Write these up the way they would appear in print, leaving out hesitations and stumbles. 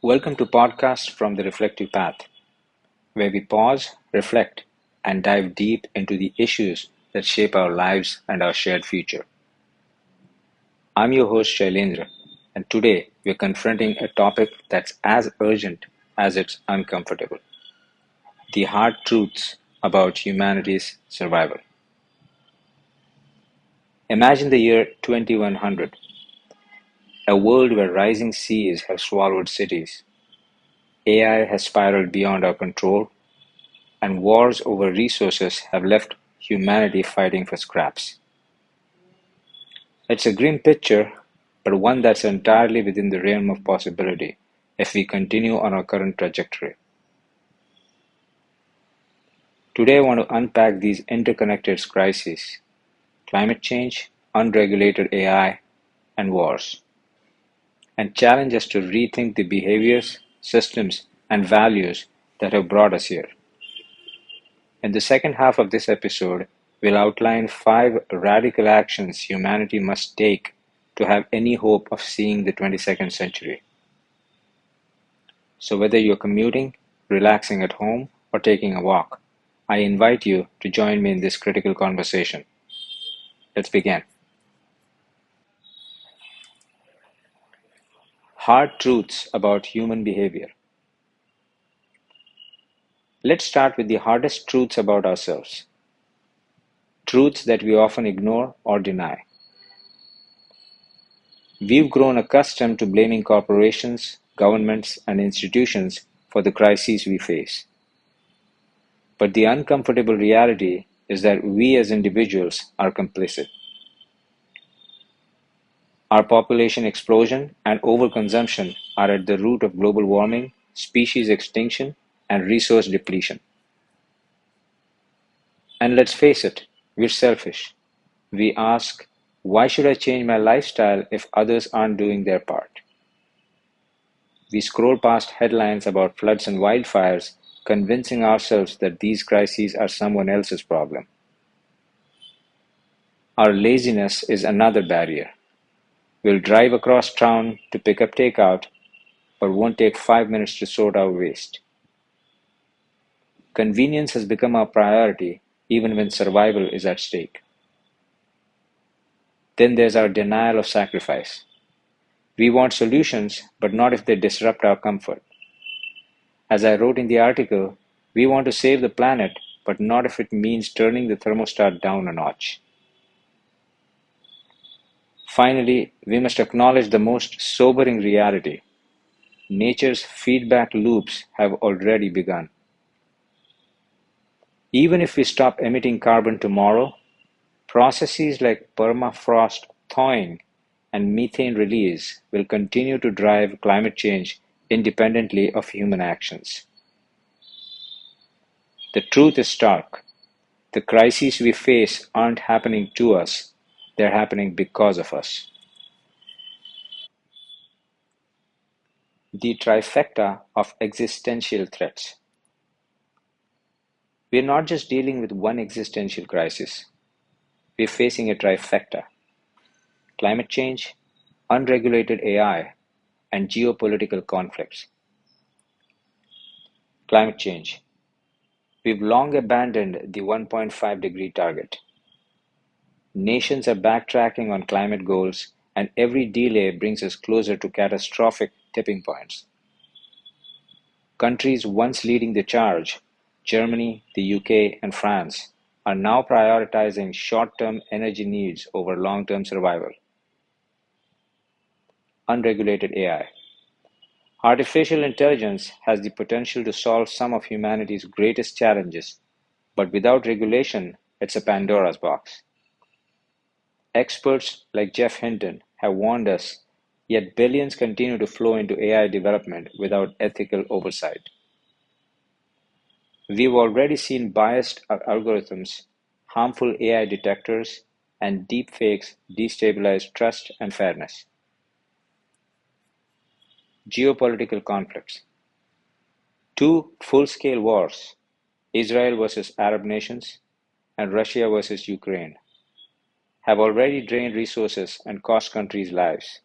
Welcome to podcast from the Reflective Path, where we pause, reflect, and dive deep into the issues that shape our lives and our shared future. I'm your host Shailendra, and today we're confronting a topic that's as urgent as it's uncomfortable: the hard truths about humanity's survival. Imagine the year 2100, a world where rising seas have swallowed cities, AI has spiraled beyond our control, and wars over resources have left humanity fighting for scraps. It's a grim picture, but one that's entirely within the realm of possibility if we continue on our current trajectory. Today I want to unpack these interconnected crises: climate change, unregulated AI, and wars, and challenge us to rethink the behaviors, systems, and values that have brought us here. In the second half of this episode, we'll outline 5 radical actions humanity must take to have any hope of seeing the 22nd century. So, whether you're commuting, relaxing at home, or taking a walk, I invite you to join me in this critical conversation. Let's begin. Hard truths about human behavior. Let's start with the hardest truths about ourselves, truths that we often ignore or deny. We've grown accustomed to blaming corporations, governments, and institutions for the crises we face. But the uncomfortable reality is that we as individuals are complicit. Our population explosion and overconsumption are at the root of global warming, species extinction, and resource depletion. And let's face it, we're selfish. We ask, why should I change my lifestyle if others aren't doing their part? We scroll past headlines about floods and wildfires, convincing ourselves that these crises are someone else's problem. Our laziness is another barrier. We'll drive across town to pick up takeout, but won't take 5 minutes to sort our waste. Convenience has become our priority, even when survival is at stake. Then there's our denial of sacrifice. We want solutions, but not if they disrupt our comfort. As I wrote in the article, we want to save the planet, but not if it means turning the thermostat down a notch. Finally, we must acknowledge the most sobering reality: nature's feedback loops have already begun. Even if we stop emitting carbon tomorrow, processes like permafrost thawing and methane release will continue to drive climate change independently of human actions. The truth is stark. The crises we face aren't happening to us, they're happening because of us. The trifecta of existential threats. We're not just dealing with one existential crisis, we're facing a trifecta: climate change, unregulated AI, and geopolitical conflicts. Climate change. We've long abandoned the 1.5-degree target. Nations are backtracking on climate goals, and every delay brings us closer to catastrophic tipping points. Countries once leading the charge, Germany, the UK, and France, are now prioritizing short-term energy needs over long-term survival. Unregulated AI. Artificial intelligence has the potential to solve some of humanity's greatest challenges, but without regulation, it's a Pandora's box. Experts like Jeff Hinton have warned us, yet billions continue to flow into AI development without ethical oversight. We've already seen biased algorithms, harmful AI detectors, and deepfakes destabilize trust and fairness. Geopolitical conflicts. Two full-scale wars, Israel versus Arab nations and Russia versus Ukraine, have already drained resources and cost countries lives.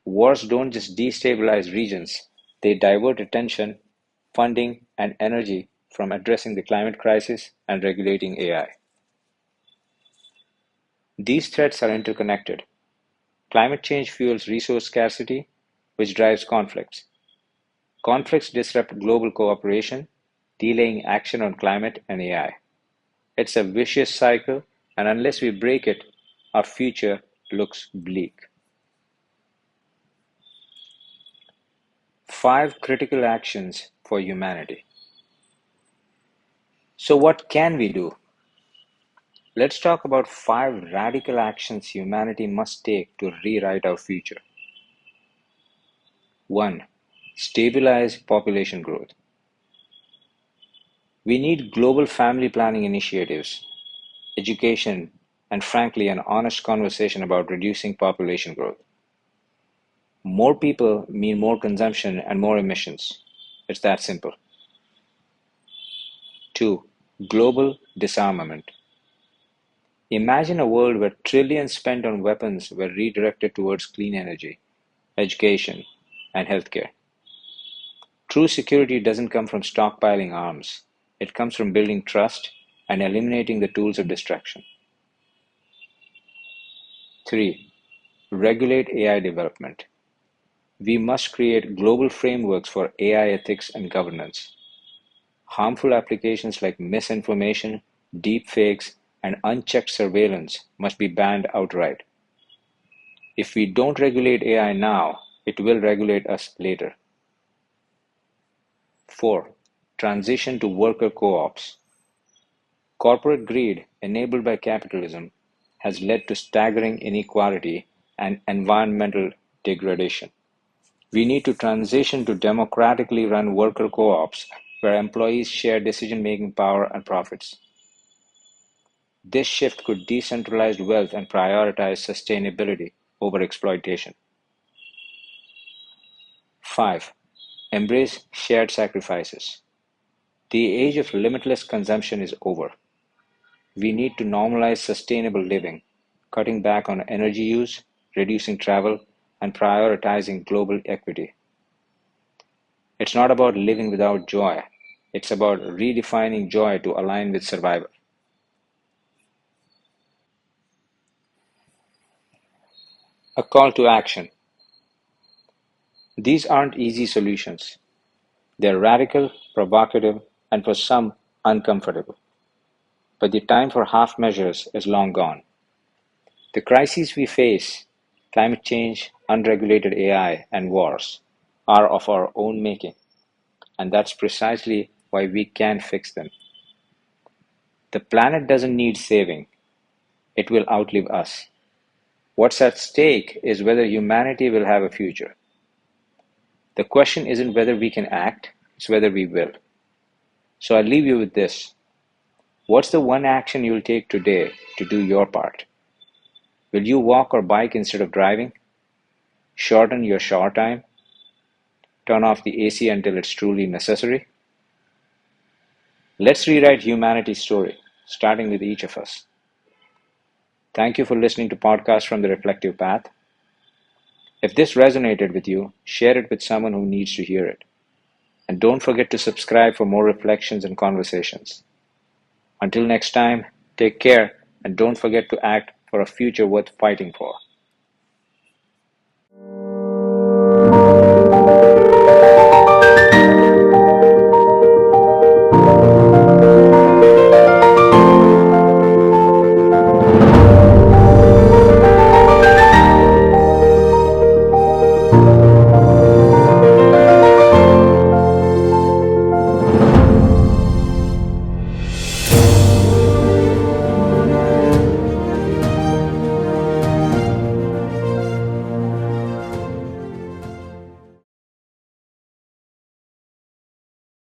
Wars don't just destabilize regions, they divert attention, funding, and energy from addressing the climate crisis and regulating AI. These threats are interconnected. Climate change fuels resource scarcity, which drives conflicts. Conflicts disrupt global cooperation, delaying action on climate and AI. It's a vicious cycle, and unless we break it, our future looks bleak. 5 critical actions for humanity. So, what can we do? Let's talk about 5 radical actions humanity must take to rewrite our future. 1. Stabilize population growth. We need global family planning initiatives, education, and frankly, an honest conversation about reducing population growth. More people mean more consumption and more emissions. It's that simple. 2. Global disarmament. Imagine a world where trillions spent on weapons were redirected towards clean energy, education, and healthcare. True security doesn't come from stockpiling arms. It comes from building trust and eliminating the tools of destruction. 3. Regulate AI development. We must create global frameworks for AI ethics and governance. Harmful applications like misinformation, deepfakes, and unchecked surveillance must be banned outright. If we don't regulate AI now, it will regulate us later. 4. Transition to worker co-ops. Corporate greed, enabled by capitalism, has led to staggering inequality and environmental degradation. We need to transition to democratically run worker co-ops where employees share decision-making power and profits. This shift could decentralize wealth and prioritize sustainability over exploitation. 5. Embrace shared sacrifices. The age of limitless consumption is over. We need to normalize sustainable living, cutting back on energy use, reducing travel, and prioritizing global equity. It's not about living without joy, it's about redefining joy to align with survival. A call to action. These aren't easy solutions. They're radical, provocative, and for some, uncomfortable. But the time for half measures is long gone. The crises we face, climate change, unregulated AI, and wars, are of our own making, and that's precisely why we can fix them. The planet doesn't need saving, it will outlive us. What's at stake is whether humanity will have a future. The question isn't whether we can act, it's whether we will. So I'll leave you with this. What's the one action you'll take today to do your part? Will you walk or bike instead of driving? Shorten your shower time? Turn off the AC until it's truly necessary? Let's rewrite humanity's story, starting with each of us. Thank you for listening to Podcast from the Reflective Path. If this resonated with you, share it with someone who needs to hear it. And don't forget to subscribe for more reflections and conversations. Until next time, take care and don't forget to act for a future worth fighting for.